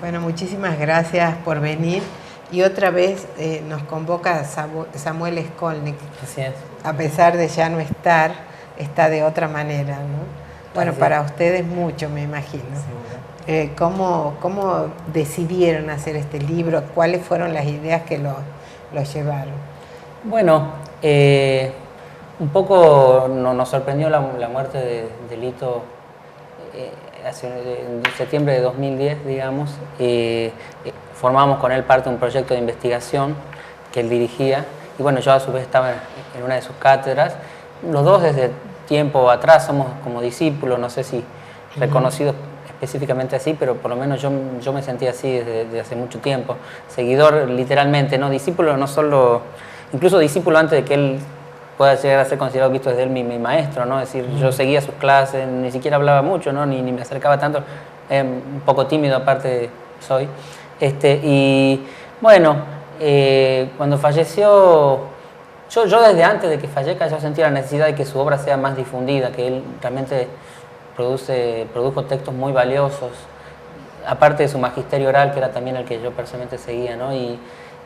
Bueno, muchísimas gracias por venir. Y otra vez nos convoca Samuel Skolnick. Así es. A pesar de ya no estar, está de otra manera, ¿no? Bueno, para ustedes mucho, me imagino. ¿Cómo decidieron hacer este libro? ¿Cuáles fueron las ideas que lo llevaron? Bueno, un poco nos sorprendió la muerte de Lito en septiembre de 2010, digamos. Formamos con él parte de un proyecto de investigación que él dirigía. Y bueno, yo a su vez estaba en una de sus cátedras. Los dos desde tiempo atrás somos como discípulos, no sé si reconocidos específicamente así, pero por lo menos yo me sentía así desde hace mucho tiempo. Seguidor literalmente, ¿no? Discípulo no solo, incluso discípulo antes de que él pueda llegar a ser considerado, visto desde él, mi maestro, ¿no? Es decir, yo seguía sus clases, ni siquiera hablaba mucho, ¿no? Ni me acercaba tanto, un poco tímido aparte soy. Y bueno, cuando falleció, yo desde antes de que fallezca yo sentía la necesidad de que su obra sea más difundida, que él realmente produjo textos muy valiosos, aparte de su magisterio oral, que era también el que yo personalmente seguía, ¿no?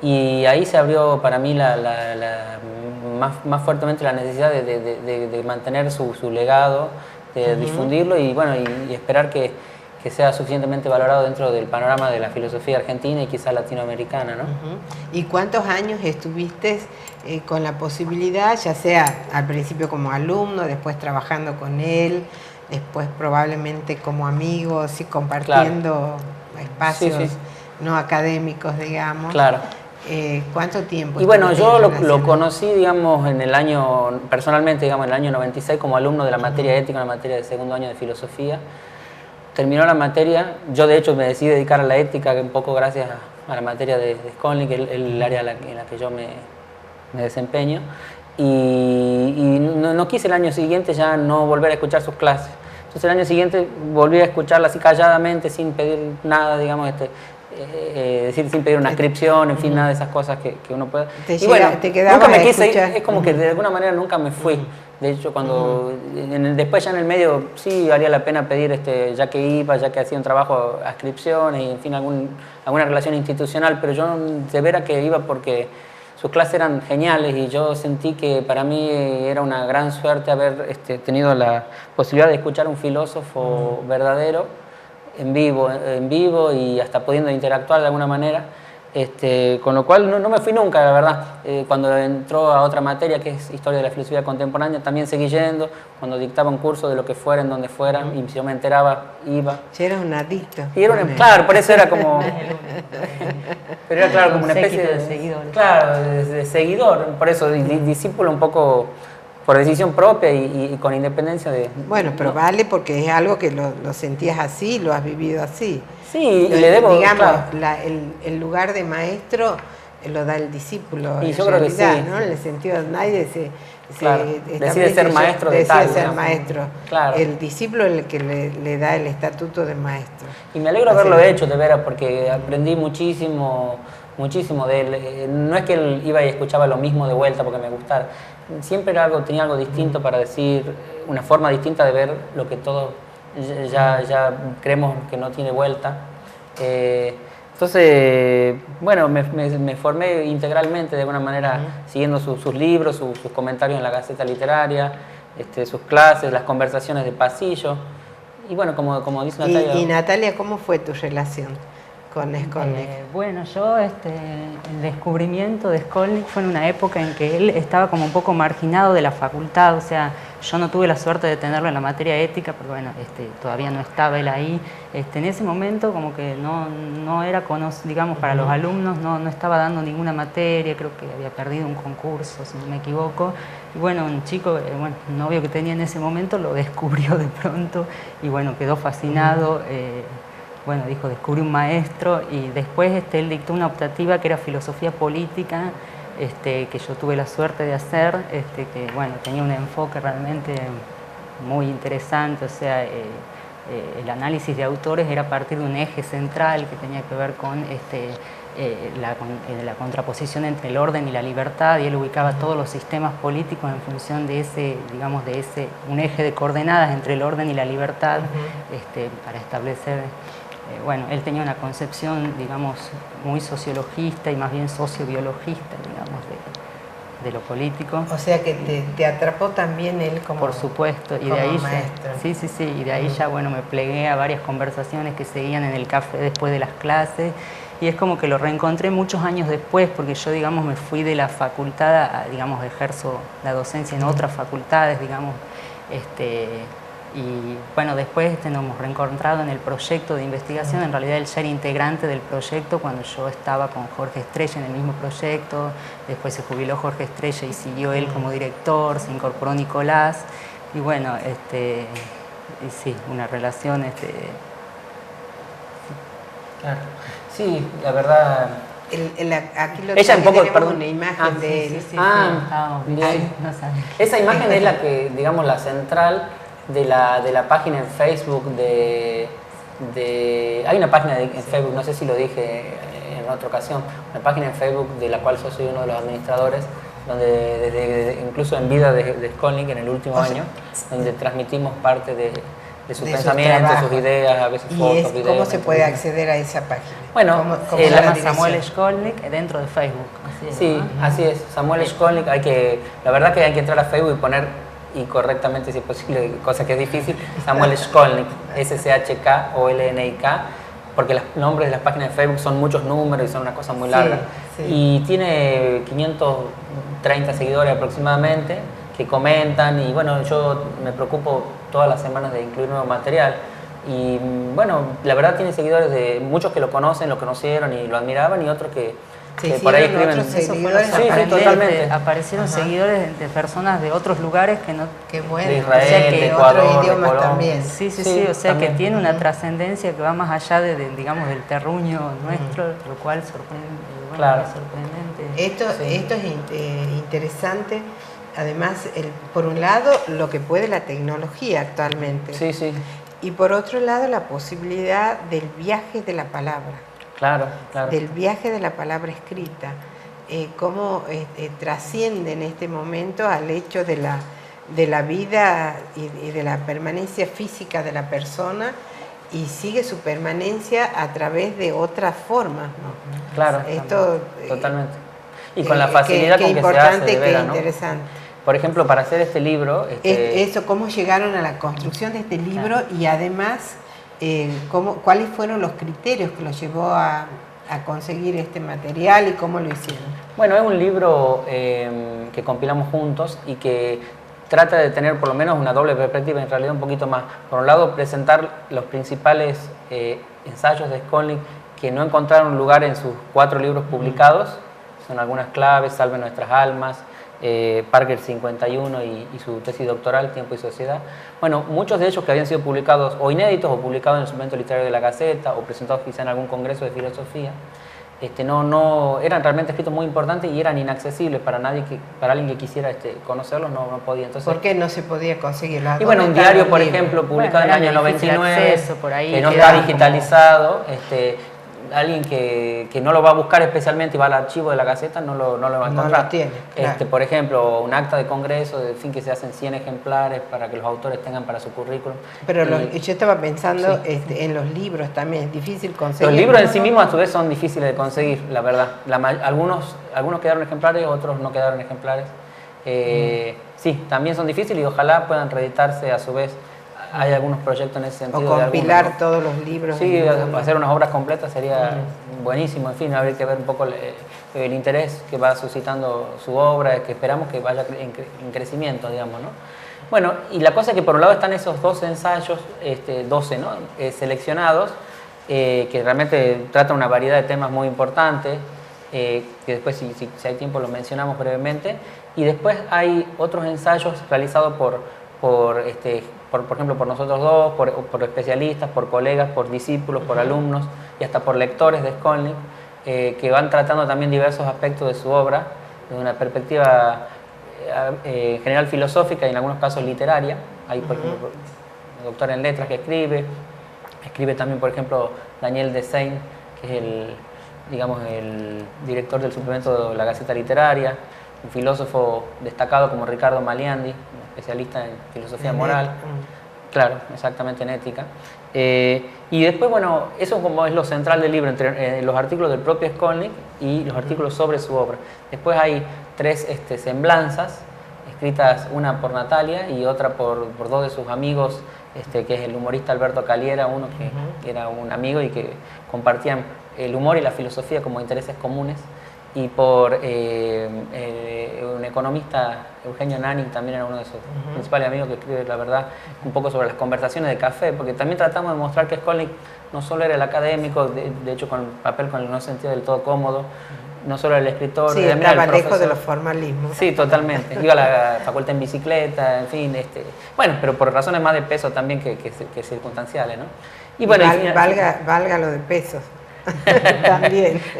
Y ahí se abrió para mí más fuertemente la necesidad de mantener su legado, de difundirlo y, bueno, y esperar que sea suficientemente valorado dentro del panorama de la filosofía argentina y quizá latinoamericana, ¿no? ¿Y cuántos años estuviste con la posibilidad, ya sea al principio como alumno, después trabajando con él, después probablemente como amigos y compartiendo espacios no académicos, digamos? Claro. ¿Cuánto tiempo? Y bueno, yo lo conocí, digamos, personalmente, digamos, en el año 96 como alumno de la materia ética, en la materia de segundo año de filosofía. Terminó la materia, yo de hecho me decidí dedicar a la ética un poco gracias a la materia de Skolnick, el área en la que yo me desempeño, y no quise el año siguiente ya no volver a escuchar sus clases. Entonces el año siguiente volví a escucharla así calladamente, sin pedir nada, digamos, decir, sin pedir una inscripción, en fin, nada de esas cosas que uno puede. Y bueno, nunca me quise ir, es como que de alguna manera nunca me fui. De hecho, cuando después ya en el medio sí valía la pena pedir, ya que hacía un trabajo, adscripciones y en fin, alguna relación institucional, pero yo de veras que iba porque sus clases eran geniales y yo sentí que para mí era una gran suerte haber tenido la posibilidad de escuchar a un filósofo verdadero en vivo y hasta pudiendo interactuar de alguna manera. Con lo cual no me fui nunca, la verdad. Cuando entró a otra materia que es Historia de la Filosofía Contemporánea, también seguí yendo. Cuando dictaba un curso de lo que fuera, en donde fuera, y si yo me enteraba, iba. Si eras un adicto. Claro, por eso era como... pero era claro, como una especie de seguidores. Claro, de seguidor. Por eso, discípulo un poco por decisión propia y con independencia de... Bueno, pero vale porque es algo que lo sentías así, lo has vivido así. Sí, y le debo, digamos, claro. el lugar de maestro lo da el discípulo. Y yo creo que sí. ¿No? En el sentido de nadie decide ser maestro de tal. Decide ser maestro. Claro. El discípulo es el que le da el estatuto de maestro. Y me alegro haberlo hecho, de veras, porque aprendí muchísimo de él. No es que él iba y escuchaba lo mismo de vuelta porque me gustara. Siempre tenía algo distinto para decir, una forma distinta de ver lo que todos ya creemos que no tiene vuelta. Entonces, bueno, me formé integralmente de alguna manera siguiendo sus libros, sus comentarios en la Gaceta Literaria, sus clases, las conversaciones de pasillo. Y bueno, como dice Natalia... ¿Y Natalia, cómo fue tu relación con Skolnick? Bueno, yo el descubrimiento de Skolnick fue en una época en que él estaba como un poco marginado de la facultad, o sea, yo no tuve la suerte de tenerlo en la materia ética, porque bueno, todavía no estaba él ahí. En ese momento como que no era conocido, digamos, para los alumnos, no estaba dando ninguna materia, creo que había perdido un concurso, si no me equivoco. Y bueno, un chico, un novio que tenía en ese momento lo descubrió de pronto y bueno, quedó fascinado. Bueno, dijo, descubrí un maestro y después él dictó una optativa que era filosofía política, que yo tuve la suerte de hacer, que bueno, tenía un enfoque realmente muy interesante, o sea, el análisis de autores era a partir de un eje central que tenía que ver con la contraposición entre el orden y la libertad, y él ubicaba todos los sistemas políticos en función de un eje de coordenadas entre el orden y la libertad, para establecer bueno, él tenía una concepción, digamos, muy sociologista y más bien sociobiologista, digamos, de lo político. O sea que te atrapó también él como, por supuesto, y como de ahí maestro. sí, y de ahí ya, bueno, me plegué a varias conversaciones que seguían en el café después de las clases, y es como que lo reencontré muchos años después, porque yo, digamos, me fui de la facultad a, digamos, ejerzo la docencia en otras facultades, digamos, y bueno, después nos hemos reencontrado en el proyecto de investigación. En realidad él ya era integrante del proyecto cuando yo estaba con Jorge Estrella en el mismo proyecto. Después se jubiló Jorge Estrella y siguió él como director, se incorporó Nicolás. Y bueno, y sí, una relación... Claro. Sí, la verdad... Aquí lo ella un poco, tenemos perdón, una imagen de él. Bien. No sabía. Esa imagen es la que, digamos, la central de la página en Facebook hay una página en Facebook, no sé si lo dije en otra ocasión, una página en Facebook de la cual yo soy uno de los administradores, donde incluso en vida de Skolnick en el último año, donde transmitimos parte de sus pensamientos, sus ideas, a veces fotos, videos. ¿Cómo se puede acceder a esa página? Bueno, se llama Samuel Skolnick dentro de Facebook. Así es, Samuel Skolnick. La verdad que hay que entrar a Facebook y poner, y correctamente si es posible, cosa que es difícil, Samuel Skolnick, SCHK-OLNIK, porque los nombres de las páginas de Facebook son muchos números y son una cosa muy larga. Y tiene 530 seguidores aproximadamente que comentan, y bueno, yo me preocupo todas las semanas de incluir nuevo material. Y bueno, la verdad tiene seguidores de muchos que lo conocen, lo conocieron y lo admiraban, y otros que por ahí escriben. Eso fue totalmente. Aparecieron seguidores de personas de otros lugares que no. Qué bueno. De Israel, o sea que de Ecuador, otros idiomas de también. Sí, o sea que tiene una trascendencia que va más allá digamos, del terruño nuestro, lo cual sorprende, claro. Es sorprendente. Esto es interesante. Además, por un lado, lo que puede la tecnología actualmente. Sí. Y por otro lado, la posibilidad del viaje de la palabra. Claro. Del viaje de la palabra escrita. Cómo trasciende en este momento al hecho de la vida y de la permanencia física de la persona, y sigue su permanencia a través de otras formas, ¿no? Claro, esto totalmente. Y con la facilidad con que se hace, de veras, ¿no? Interesante. Por ejemplo, para hacer este libro... Eso, cómo llegaron a la construcción de este libro, y además, cuáles fueron los criterios que los llevó a conseguir este material y cómo lo hicieron. Bueno, es un libro que compilamos juntos y que trata de tener por lo menos una doble perspectiva, en realidad un poquito más. Por un lado, presentar los principales ensayos de Skolnick que no encontraron lugar en sus 4 libros publicados. Son algunas claves: Salve nuestras almas, Parker 51 y su tesis doctoral, Tiempo y Sociedad. Bueno, muchos de ellos que habían sido publicados o inéditos o publicados en el suplemento literario de la Gaceta o presentados quizá en algún congreso de filosofía, no eran realmente escritos muy importantes y eran inaccesibles para nadie, para alguien que quisiera conocerlos, no podía. Entonces, ¿por qué no se podía conseguir? Y bueno, un diario, por ejemplo, publicado en el año 99, que no está digitalizado, alguien que no lo va a buscar especialmente y va al archivo de la Gaceta no lo va a encontrar. No lo tiene, claro. Por ejemplo, un acta de congreso, que se hacen 100 ejemplares para que los autores tengan para su currículum. Pero yo estaba pensando en los libros también, es difícil conseguir. Los libros en sí mismos a su vez son difíciles de conseguir, la verdad. Algunos quedaron ejemplares, otros no quedaron ejemplares. Sí, también son difíciles y ojalá puedan reeditarse a su vez. Hay algunos proyectos en ese sentido. O compilar todos los libros. Sí, hacer unas obras completas sería buenísimo. En fin, habría que ver un poco el interés que va suscitando su obra, que esperamos que vaya en crecimiento, digamos, ¿no? Bueno, y la cosa es que por un lado están esos 12 ensayos, 12, ¿no? Seleccionados, que realmente tratan una variedad de temas muy importantes, que después, si hay tiempo, lo mencionamos brevemente. Y después hay otros ensayos realizados por ejemplo, por nosotros dos, por especialistas, por colegas, por discípulos, por alumnos y hasta por lectores de Skolnick, que van tratando también diversos aspectos de su obra desde una perspectiva en general filosófica y en algunos casos literaria. Hay, por ejemplo, un doctor en letras que escribe también, por ejemplo, Daniel Desein, que es el director del suplemento de la Gaceta Literaria, un filósofo destacado como Ricardo Maliandi, especialista en filosofía moral. Claro, exactamente, en ética. Y después, bueno, eso como es lo central del libro, entre los artículos del propio Skolnick y los artículos sobre su obra. Después hay 3 semblanzas, escritas una por Natalia y otra por 2 de sus amigos, que es el humorista Alberto Caliera, uno que era un amigo y que compartían el humor y la filosofía como intereses comunes, y por un economista, Eugenio Nani, también era uno de sus principales amigos, que escribe, la verdad, un poco sobre las conversaciones de café, porque también tratamos de mostrar que Skolnick no solo era el académico, de hecho con el papel con el no sentido del todo cómodo, no solo el escritor, sí, estaba lejos de los formalismos. Sí, totalmente. Iba a la facultad en bicicleta, en fin, bueno, pero por razones más de peso también que circunstanciales, ¿no? Y bueno, valga lo de pesos.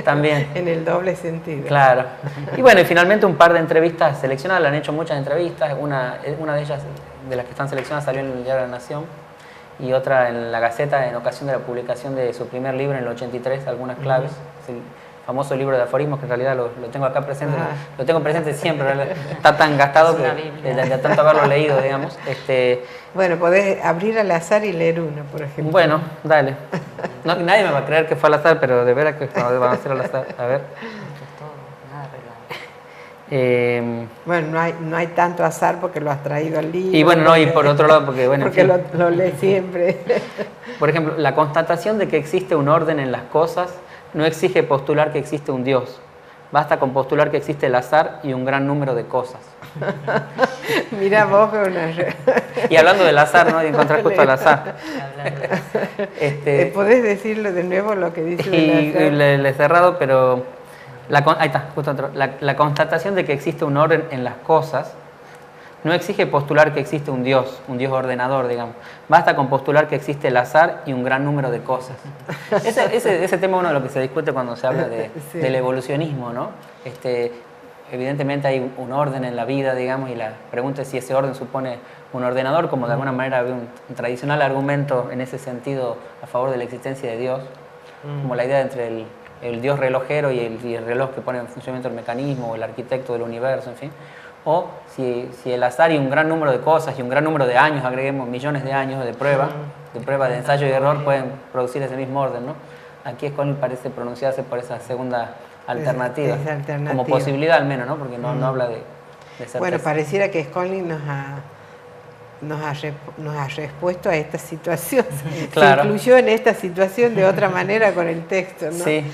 También. En el doble sentido. Claro. Y bueno, y finalmente un par de entrevistas seleccionadas, le han hecho muchas entrevistas, una de ellas, de las que están seleccionadas, salió en el Diario de la Nación, y otra en la Gaceta en ocasión de la publicación de su primer libro en el 83, Algunas claves. Famoso libro de aforismos, que en realidad lo tengo acá presente, lo tengo presente siempre, está tan gastado que de tanto haberlo leído, digamos. Bueno, podés abrir al azar y leer uno, por ejemplo. Bueno, dale. No, nadie me va a creer que fue al azar, pero de veras que no van a ser al azar. A ver. Bueno, no hay tanto azar porque lo has traído al libro. Y bueno, no, y por otro lado, porque bueno. Porque en fin, lo lees siempre. Por ejemplo, la constatación de que existe un orden en las cosas no exige postular que existe un Dios. Basta con postular que existe el azar y un gran número de cosas. Mira vos, y hablando del azar, ¿no? Y encontrar justo al azar. ¿Podés decirlo de nuevo lo que dice y le he cerrado, pero ahí está, justo otro. La constatación de que existe un orden en las cosas no exige postular que existe un Dios ordenador, digamos. Basta con postular que existe el azar y un gran número de cosas. Ese tema es uno de lo que se discute cuando se habla del evolucionismo, ¿no? Evidentemente hay un orden en la vida, digamos, y la pregunta es si ese orden supone un ordenador, como de alguna manera había un tradicional argumento en ese sentido a favor de la existencia de Dios, como la idea entre el Dios relojero y el reloj que pone en funcionamiento el mecanismo, o el arquitecto del universo, en fin. O si el azar y un gran número de cosas y un gran número de años, agreguemos millones de años de prueba de ensayo y error, pueden producir ese mismo orden, ¿no? Aquí Skolnick parece pronunciarse por esa segunda alternativa, como posibilidad al menos, ¿no? Porque no habla de certeza. Bueno, pareciera que Skolnick nos ha respuesto a esta situación. Claro. Se incluyó en esta situación de otra manera con el texto, ¿no? Sí.